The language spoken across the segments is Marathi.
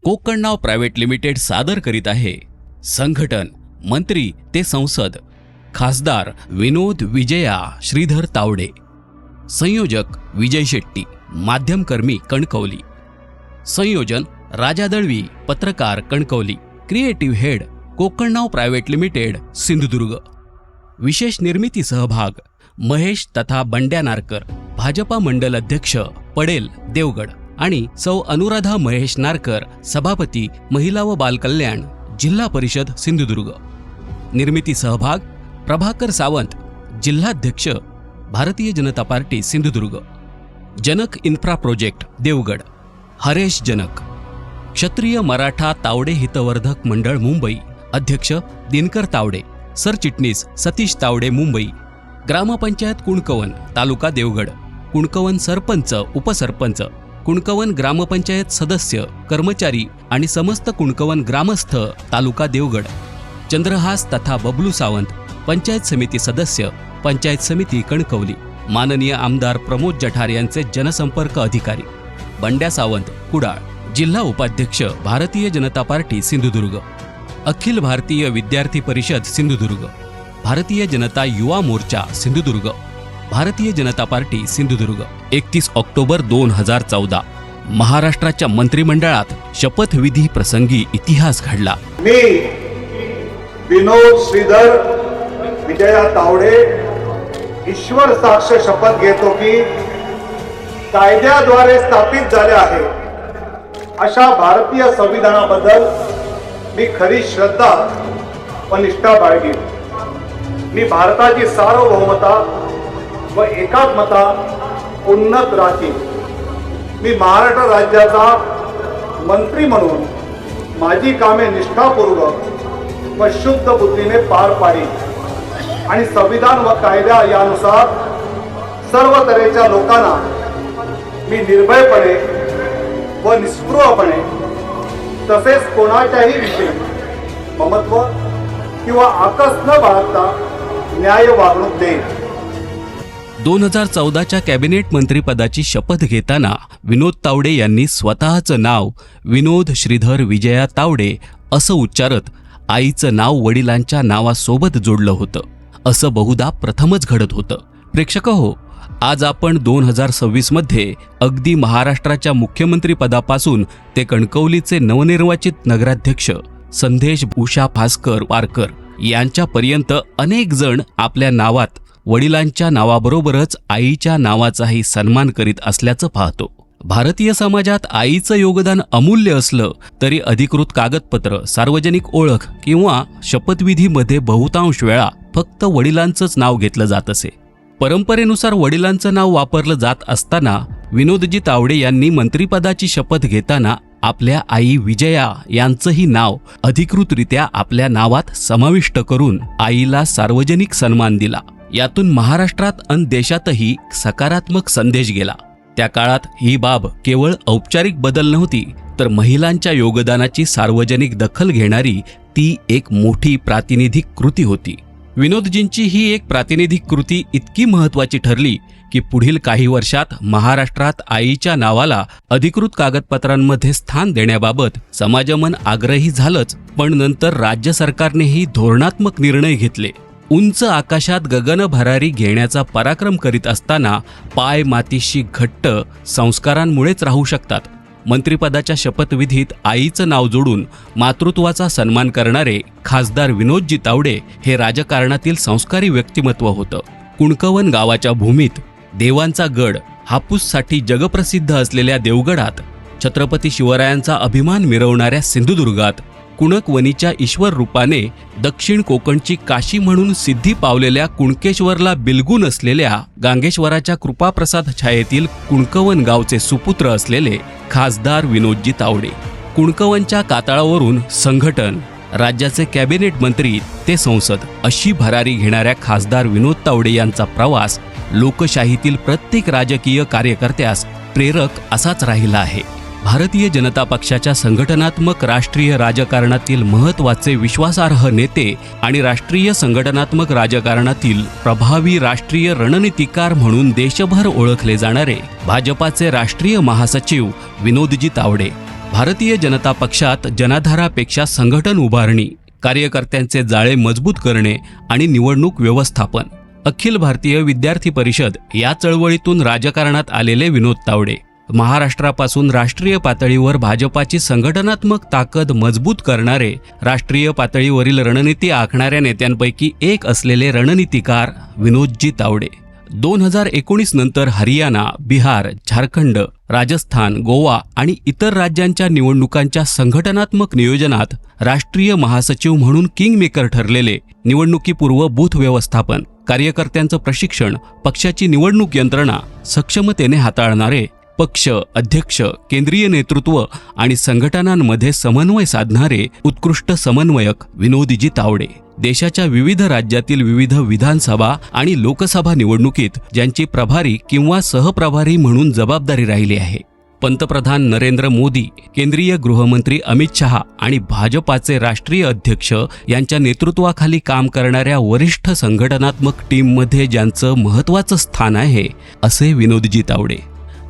कोकण नाव प्रायव्हेट लिमिटेड सादर करीत आहे संघटन मंत्री ते संसद खासदार विनोद विजया श्रीधर तावडे, संयोजक विजय शेट्टी, माध्यमकर्मी कणकवली, संयोजन राजा दळवी, पत्रकार कणकवली, क्रिएटिव्ह हेड कोकण नाव प्रायव्हेट लिमिटेड सिंधुदुर्ग, विशेष निर्मिती सहभाग महेश तथा बंड्या नारकर, भाजपा मंडल अध्यक्ष पडेल देवगड आणि सौ अनुराधा महेश नारकर, सभापती महिला व बाल कल्याण जिल्हा परिषद सिंधुदुर्ग, निर्मिती सहभाग प्रभाकर सावंत, जिल्हाध्यक्ष भारतीय जनता पार्टी सिंधुदुर्ग, जनक इन्फ्रा प्रोजेक्ट देवगड हरेश जनक, क्षत्रिय मराठा तावडे हितवर्धक मंडळ मुंबई अध्यक्ष दिनकर तावडे, सरचिटणीस सतीश तावडे मुंबई, ग्रामपंचायत कुणकवन तालुका देवगड, कुणकवन सरपंच उपसरपंच, कुणकवन ग्रामपंचायत सदस्य कर्मचारी आणि समस्त कुणकवन ग्रामस्थ तालुका देवगड, चंद्रहास तथा बबलू सावंत पंचायत समिती सदस्य पंचायत समिती कणकवली, माननीय आमदार प्रमोद जठार यांचे जनसंपर्क अधिकारी, बंड्या सावंत कुडाळ, जिल्हा उपाध्यक्ष भारतीय जनता पार्टी सिंधुदुर्ग, अखिल भारतीय विद्यार्थी परिषद सिंधुदुर्ग, भारतीय जनता युवा मोर्चा सिंधुदुर्ग, भारतीय जनता पार्टी सिंधुदुर्ग. 31 ऑक्टोबर 2014 महाराष्ट्राच्या मंत्रिमंडळात शपथविधी प्रसंगी इतिहास घडला. मी विनोद श्रीधर विजया तावडे ईश्वर साक्ष शपथ घेतो की कायद्याद्वारे स्थापित झाले आहे अशा भारतीय संविधानाबद्दल मी खरी श्रद्धा व निष्ठा बाळगीन. मी भारताची सार्वभौमता व एकात्मता उन्नत राखीन. मी महाराष्ट्र राज्याचा मंत्री म्हणून माझी कामे निष्ठापूर्वक व शुद्ध बुद्धीने पार पाडीन आणि संविधान व कायदा यानुसार सर्व तऱ्हेच्या लोकांना मी निर्भयपणे व निस्पृहपणे तसेच कोणाच्याही विषयी ममत्व किंवा आकस न बाळगता न्याय वागणूक देईन. 2014च्या कॅबिनेट मंत्रिपदाची शपथ घेताना विनोद तावडे यांनी स्वतःचं नाव विनोद श्रीधर विजया तावडे असं उच्चारत आईचं नाव वडिलांच्या नावासोबत जोडलं होतं. असं बहुधा प्रथमच घडत होतं. प्रेक्षकहो, आज आपण 2026 मध्ये अगदी महाराष्ट्राच्या मुख्यमंत्री पदापासून ते कणकवलीचे नवनिर्वाचित नगराध्यक्ष संदेश उषा भास्कर वारकर यांच्यापर्यंत अनेक जण आपल्या नावात वडिलांच्या नावाबरोबरच आईच्या नावाचाही सन्मान करीत असल्याचं पाहतो. भारतीय समाजात आईचं योगदान अमूल्य असलं तरी अधिकृत कागदपत्र, सार्वजनिक ओळख किंवा शपथविधीमध्ये बहुतांश वेळा फक्त वडिलांचंच नाव घेतलं जात असे. परंपरेनुसार वडिलांचं नाव वापरलं जात असताना विनोदजी तावडे यांनी मंत्रिपदाची शपथ घेताना आपल्या आई विजया यांचंही नाव अधिकृतरित्या आपल्या नावात समाविष्ट करून आईला सार्वजनिक सन्मान दिला. यातून महाराष्ट्रात अन देशातही सकारात्मक संदेश गेला. त्या काळात ही बाब केवळ औपचारिक बदल नव्हती, तर महिलांच्या योगदानाची सार्वजनिक दखल घेणारी ती एक मोठी प्रातिनिधिक कृती होती. विनोदजींची ही एक प्रातिनिधिक कृती इतकी महत्त्वाची ठरली की पुढील काही वर्षात महाराष्ट्रात आईच्या नावाला अधिकृत कागदपत्रांमध्ये स्थान देण्याबाबत समाजमन आग्रही झालंच, पण नंतर राज्य सरकारनेही धोरणात्मक निर्णय घेतले. उंच आकाशात गगन भरारी घेण्याचा पराक्रम करीत असताना पाय मातीशी घट्ट संस्कारांमुळेच राहू शकतात. मंत्रिपदाच्या शपथविधीत आईचं नाव जोडून मातृत्वाचा सन्मान करणारे खासदार विनोदजी तावडे हे राजकारणातील संस्कारी व्यक्तिमत्व होतं. कुणकवन गावाच्या भूमीत देवांचा गड हापूससाठी जगप्रसिद्ध असलेल्या देवगडात, छत्रपती शिवरायांचा अभिमान मिरवणाऱ्या सिंधुदुर्गात, कुणकवनीच्या ईश्वर रूपाने दक्षिण कोकणची काशी म्हणून सिद्धी पावलेल्या कुणकेश्वरला बिलगून असलेल्या गांगेश्वराच्या कृपाप्रसाद छायेतील कुणकवन गावचे सुपुत्र असलेले खासदार विनोदजी तावडे. कुणकवनच्या कातळावरून संघटन, राज्याचे कॅबिनेट मंत्री ते संसद अशी भरारी घेणाऱ्या खासदार विनोद तावडे यांचा प्रवास लोकशाहीतील प्रत्येक राजकीय कार्यकर्त्यास प्रेरक असाच राहिला आहे. भारतीय जनता पक्षाच्या संघटनात्मक राष्ट्रीय राजकारणातील महत्त्वाचे विश्वासार्ह नेते आणि राष्ट्रीय संघटनात्मक राजकारणातील प्रभावी राष्ट्रीय रणनीतिकार म्हणून देशभर ओळखले जाणारे भाजपाचे राष्ट्रीय महासचिव विनोदजी तावडे, भारतीय जनता पक्षात जनाधारापेक्षा संघटन उभारणी, कार्यकर्त्यांचे जाळे मजबूत करणे आणि निवडणूक व्यवस्थापन. अखिल भारतीय विद्यार्थी परिषद या चळवळीतून राजकारणात आलेले विनोद तावडे महाराष्ट्रापासून राष्ट्रीय पातळीवर भाजपाची संघटनात्मक ताकद मजबूत करणारे, राष्ट्रीय पातळीवरील रणनीती आखणाऱ्या नेत्यांपैकी एक असलेले रणनीतिकार विनोदजी तावडे. 2019 नंतर हरियाणा, बिहार, झारखंड, राजस्थान, गोवा आणि इतर राज्यांच्या निवडणुकांच्या संघटनात्मक नियोजनात राष्ट्रीय महासचिव म्हणून किंगमेकर ठरलेले, निवडणुकीपूर्व बूथ व्यवस्थापन, कार्यकर्त्यांचं प्रशिक्षण, पक्षाची निवडणूक यंत्रणा सक्षमतेने हाताळणारे, पक्ष, अध्यक्ष, केंद्रीय नेतृत्व आणि संघटनांमध्ये समन्वय साधणारे उत्कृष्ट समन्वयक विनोदजी तावडे. देशाच्या विविध राज्यातील विविध विधानसभा आणि लोकसभा निवडणुकीत ज्यांची प्रभारी किंवा सहप्रभारी म्हणून जबाबदारी राहिली आहे. पंतप्रधान नरेंद्र मोदी, केंद्रीय गृहमंत्री अमित शहा आणि भाजपाचे राष्ट्रीय अध्यक्ष यांच्या नेतृत्वाखाली काम करणाऱ्या वरिष्ठ संघटनात्मक टीममध्ये ज्यांचं महत्त्वाचं स्थान आहे, असे विनोदजी तावडे.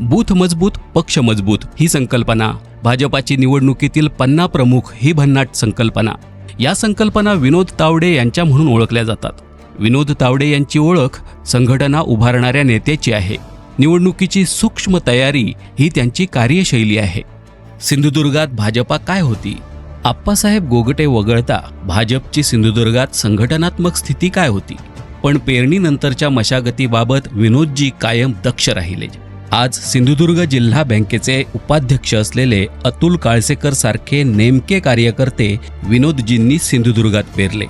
बूथ मजबूत, पक्ष मजबूत ही संकल्पना, भाजपाची निवडणुकीतील पन्ना प्रमुख ही भन्नाट संकल्पना, या संकल्पना विनोद तावडे यांच्या म्हणून ओळखल्या जातात. विनोद तावडे यांची ओळख संघटना उभारणाऱ्या नेत्याची आहे. निवडणुकीची सूक्ष्म तयारी ही त्यांची कार्यशैली आहे. सिंधुदुर्गात भाजपा काय होती? आप्पासाहेब गोगटे वगळता भाजपची सिंधुदुर्गात संघटनात्मक स्थिती काय होती? पण पेरणीनंतरच्या मशागतीबाबत विनोदजी कायम दक्ष राहिले. आज सिंधुदुर्ग जिल्हा बँकेचे उपाध्यक्ष असलेले अतुल काळसेकर सारखे नेमके कार्यकर्ते विनोदजींनी सिंधुदुर्गात पेरले.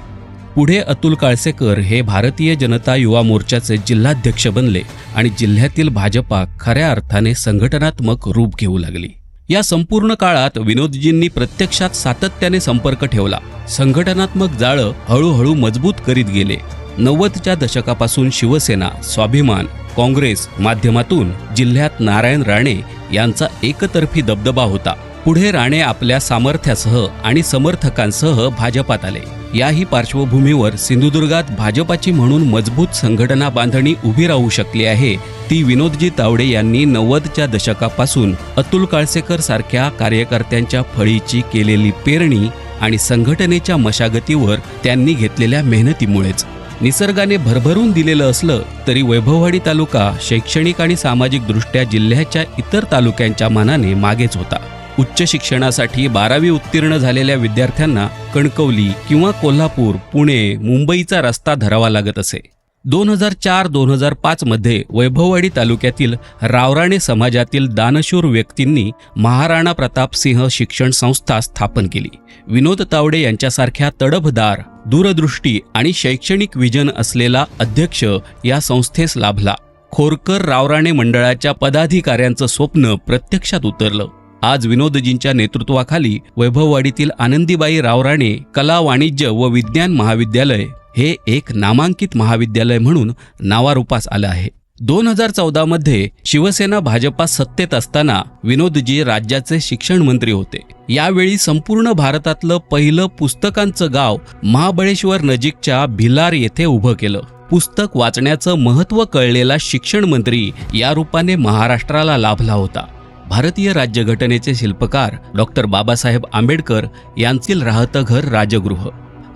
पुढे अतुल काळसेकर हे भारतीय जनता युवा मोर्चाचे जिल्हाध्यक्ष बनले आणि जिल्ह्यातील भाजपा खऱ्या अर्थाने संघटनात्मक रूप घेऊ लागली. या संपूर्ण काळात विनोदजींनी प्रत्यक्षात सातत्याने संपर्क ठेवला. संघटनात्मक जाळं हळूहळू मजबूत करीत गेले. 90च्या दशकापासून शिवसेना, स्वाभिमान, काँग्रेस माध्यमातून जिल्ह्यात नारायण राणे यांचा एकतर्फी दबदबा होता. पुढे राणे आपल्या सामर्थ्यासह आणि समर्थकांसह भाजपात आले. याही पार्श्वभूमीवर सिंधुदुर्गात भाजपाची म्हणून मजबूत संघटना बांधणी उभी राहू शकली आहे. ती विनोदजी तावडे यांनी 90च्या दशकापासून अतुल काळसेकर सारख्या कार्यकर्त्यांच्या फळीची केलेली पेरणी आणि संघटनेच्या मशागतीवर त्यांनी घेतलेल्या मेहनतीमुळेच. निसर्गाने भरभरून दिलेलं असलं तरी वैभववाडी तालुका शैक्षणिक आणि सामाजिक दृष्ट्या जिल्ह्याच्या इतर तालुक्यांच्या मानाने मागेच होता. उच्च शिक्षणासाठी 12वी उत्तीर्ण झालेल्या विद्यार्थ्यांना कणकवली किंवा कोल्हापूर, पुणे, मुंबईचा रस्ता धरावा लागत असे. 2004-2005 मध्ये वैभववाडी तालुक्यातील रावराणे समाजातील दानशूर व्यक्तींनी महाराणा प्रताप सिंह शिक्षण संस्था स्थापन केली. विनोद तावडे यांच्यासारख्या तडफदार, दूरदृष्टी आणि शैक्षणिक विजन असलेला अध्यक्ष या संस्थेस लाभला. खोरकर रावराणे मंडळाच्या पदाधिकाऱ्यांचं स्वप्न प्रत्यक्षात उतरलं. आज विनोदजींच्या नेतृत्वाखाली वैभववाडीतील आनंदीबाई रावराणे कला, वाणिज्य व विज्ञान महाविद्यालय हे एक नामांकित महाविद्यालय म्हणून नावारूपास आलं आहे. 2014 मध्ये शिवसेना भाजपा सत्तेत असताना विनोदजी राज्याचे शिक्षण मंत्री होते. यावेळी संपूर्ण भारतातलं पहिलं पुस्तकांचं गाव महाबळेश्वर नजीकच्या भिलार येथे उभं केलं. पुस्तक वाचण्याचं महत्त्व कळलेला शिक्षण मंत्री या रूपाने महाराष्ट्राला लाभला होता. भारतीय राज्यघटनेचे शिल्पकार डॉक्टर बाबासाहेब आंबेडकर यांचे राहतं घर राजगृह.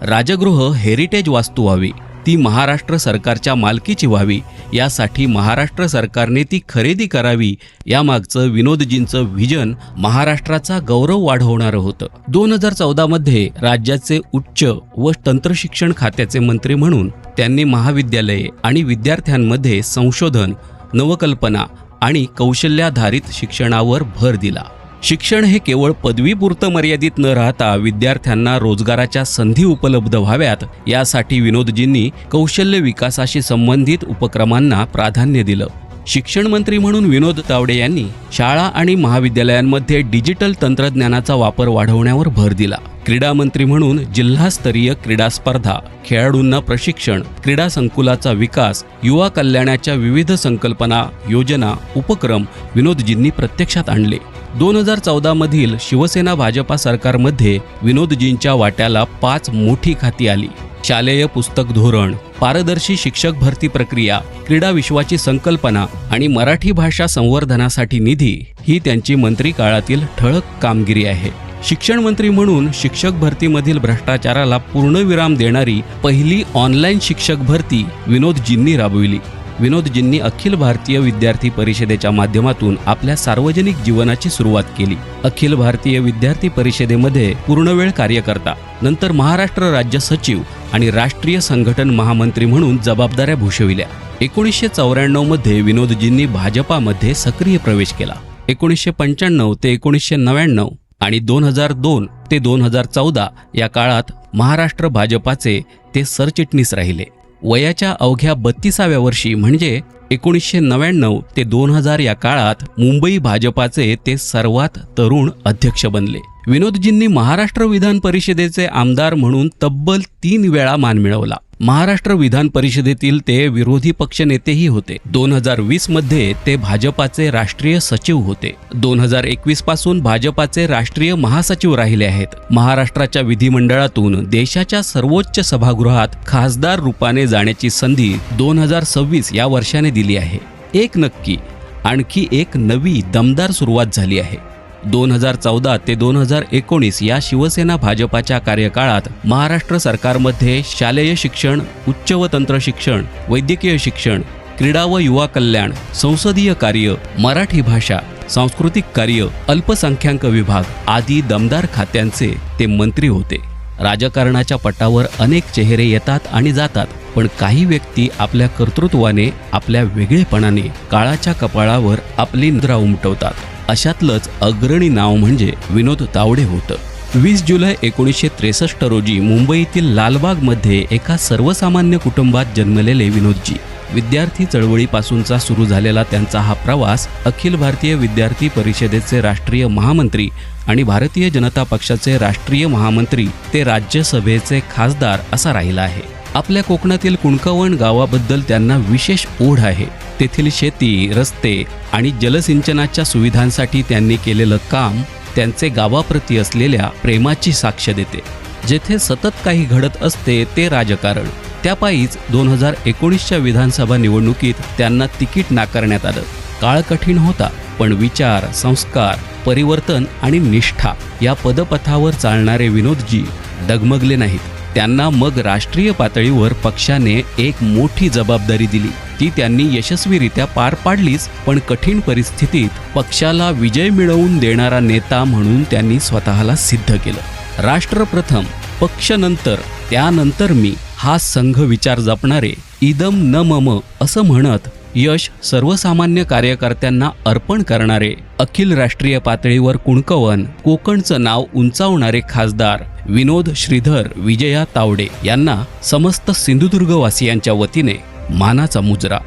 राजगृह हेरिटेज वास्तू व्हावी, ती महाराष्ट्र सरकारच्या मालकीची व्हावी, यासाठी महाराष्ट्र सरकारने ती खरेदी करावी. यामागचं विनोदजींचं व्हिजन महाराष्ट्राचा गौरव वाढवणारं होतं. 2014 मध्ये राज्याचे उच्च व तंत्रशिक्षण खात्याचे मंत्री म्हणून त्यांनी महाविद्यालये आणि विद्यार्थ्यांमध्ये संशोधन, नवकल्पना आणि कौशल्याधारित शिक्षणावर भर दिला. शिक्षण हे केवळ पदवीपुरतं मर्यादित न राहता विद्यार्थ्यांना रोजगाराच्या संधी उपलब्ध व्हाव्यात, यासाठी विनोदजींनी कौशल्य विकासाशी संबंधित उपक्रमांना प्राधान्य दिलं. शिक्षण मंत्री म्हणून विनोद तावडे यांनी शाळा आणि महाविद्यालयांमध्ये डिजिटल तंत्रज्ञानाचा वापर वाढवण्यावर भर दिला. क्रीडा मंत्री म्हणून जिल्हास्तरीय क्रीडा स्पर्धा, खेळाडूंना प्रशिक्षण, क्रीडा संकुलाचा विकास, युवा कल्याणाच्या विविध संकल्पना, योजना, उपक्रम विनोदजींनी प्रत्यक्षात आणले. 2014 मधील शिवसेना भाजपा सरकारमध्ये विनोदजींच्या वाट्याला 5 मोठी खाती आली. शालेय पुस्तक धोरण, पारदर्शी शिक्षक भरती प्रक्रिया, क्रीडा विश्वाची संकल्पना आणि मराठी भाषा संवर्धनासाठी निधी ही त्यांची मंत्री काळातील ठळक कामगिरी आहे. शिक्षण मंत्री म्हणून शिक्षक भरतीमधील भ्रष्टाचाराला पूर्णविराम देणारी पहिली ऑनलाईन शिक्षक भरती विनोदजींनी राबविली. विनोदजींनी अखिल भारतीय विद्यार्थी परिषदेच्या माध्यमातून आपल्या सार्वजनिक जीवनाची सुरुवात केली. अखिल भारतीय विद्यार्थी परिषदेमध्ये पूर्णवेळ कार्यकर्ता, नंतर महाराष्ट्र राज्य सचिव आणि राष्ट्रीय संघटन महामंत्री म्हणून जबाबदाऱ्या भूषविल्या. 1994 मध्ये विनोदजींनी भाजपामध्ये सक्रिय प्रवेश केला. 1995 ते 1999 आणि 2002 ते 2014 या काळात महाराष्ट्र भाजपाचे ते सरचिटणीस राहिले. वयाच्या अवघ्या 32व्या वर्षी म्हणजे 1999 ते 2000 या काळात मुंबई भाजपाचे ते सर्वात तरुण अध्यक्ष बनले. विनोदजींनी महाराष्ट्र विधान परिषदेचे आमदार म्हणून तब्बल 3 वेळा मान मिळवला. महाराष्ट्र विधान परिषदेतील ते विरोधी पक्षनेतेही होते. 2020 मध्ये ते भाजपाचे राष्ट्रीय सचिव होते. 2021 पासून भाजपाचे राष्ट्रीय महासचिव राहिले आहेत. महाराष्ट्राच्या विधिमंडळातून देशाच्या सर्वोच्च सभागृहात खासदार रूपाने जाण्याची संधी 2026 या वर्षाने दिली आहे. एक नक्की, आणखी एक नवी दमदार सुरुवात झाली आहे. 2014 ते 2019 या शिवसेना भाजपाच्या कार्यकाळात महाराष्ट्र सरकारमध्ये शालेय शिक्षण, उच्च व तंत्र शिक्षण, वैद्यकीय शिक्षण, क्रीडा व युवा कल्याण, संसदीय कार्य, मराठी भाषा, सांस्कृतिक कार्य, अल्पसंख्याक विभाग आदी दमदार खात्यांचे ते मंत्री होते. राजकारणाच्या पटावर अनेक चेहरे येतात आणि जातात, पण काही व्यक्ती आपल्या कर्तृत्वाने, आपल्या वेगळेपणाने काळाच्या कपाळावर आपली मुद्रा उमटवतात. अशातलंच अग्रणी नाव म्हणजे विनोद तावडे होतं. 20 जुलै 1963 रोजी मुंबईतील लालबागमध्ये एका सर्वसामान्य कुटुंबात जन्मलेले विनोदजी. विद्यार्थी चळवळीपासूनचा सुरू झालेला त्यांचा हा प्रवास अखिल भारतीय विद्यार्थी परिषदेचे राष्ट्रीय महामंत्री आणि भारतीय जनता पक्षाचे राष्ट्रीय महामंत्री ते राज्यसभेचे खासदार असा राहिला आहे. आपल्या कोकणातील कुणकवण गावाबद्दल त्यांना विशेष ओढ आहे. तेथील शेती, रस्ते आणि जलसिंचनाच्या सुविधांसाठी त्यांनी केलेलं काम त्यांचे गावाप्रती असलेल्या प्रेमाची साक्ष देते. जेथे सतत काही घडत असते ते राजकारण. त्यापायीच 2019च्या विधानसभा निवडणुकीत त्यांना तिकीट नाकारण्यात आलं. काळ कठीण होता, पण विचार, संस्कार, परिवर्तन आणि निष्ठा या पदपथावर चालणारे विनोदजी डगमगले नाहीत. त्यांना मग राष्ट्रीय पातळीवर पक्षाने एक मोठी जबाबदारी दिली. ती त्यांनी यशस्वीरित्या पार पाडलीच, पण कठीण परिस्थितीत पक्षाला विजय मिळवून देणारा नेता म्हणून त्यांनी स्वतःला सिद्ध केलं. राष्ट्र प्रथम, पक्ष नंतर, त्यानंतर मी हा संघ विचार जपणारे, इदम न मम असं म्हणत यश सर्वसामान्य कार्यकर्त्यांना अर्पण करणारे, अखिल राष्ट्रीय पातळीवर कुणकवण, कोकणचं नाव उंचावणारे खासदार विनोद श्रीधर विजया तावडे यांना समस्त सिंधुदुर्गवासियांच्या वतीने मानाचा मुजरा.